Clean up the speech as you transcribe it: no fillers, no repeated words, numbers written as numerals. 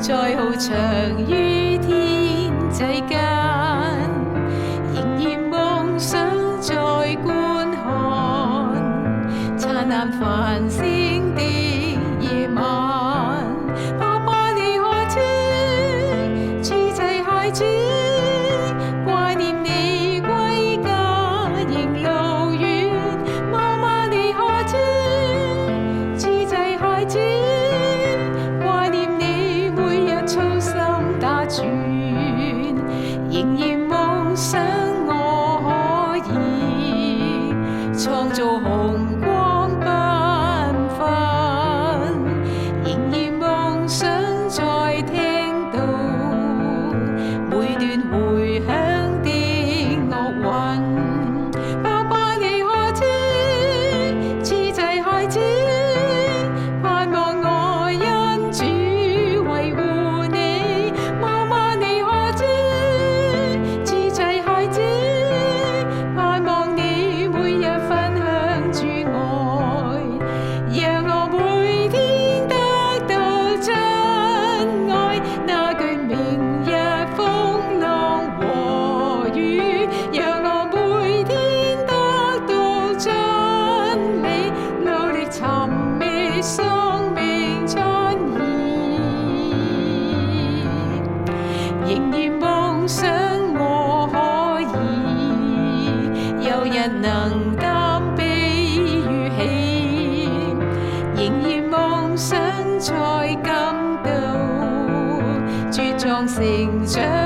在翱翔於天際間，仍然夢想再觀看燦爛繁星的夜晚。爸爸你可知，此際孩子懷念你歸家仍路遠。媽媽你可知，此際孩子懷念你每日操心打轉，仍然夢想我可以創造紅光繽紛，仍然夢想再聽到每段迴響的樂韻。爸爸你可知，此際孩子盼望我因主維護你。媽媽你可知，此際孩子盼望你每日分享主愛，讓我每天得到真愛。那句明日風浪和雨，讓我每天得到真理，努力尋覓生命真義。仍然夢想我可以有日能擔悲與喜，仍然夢想再感到茁壯成長。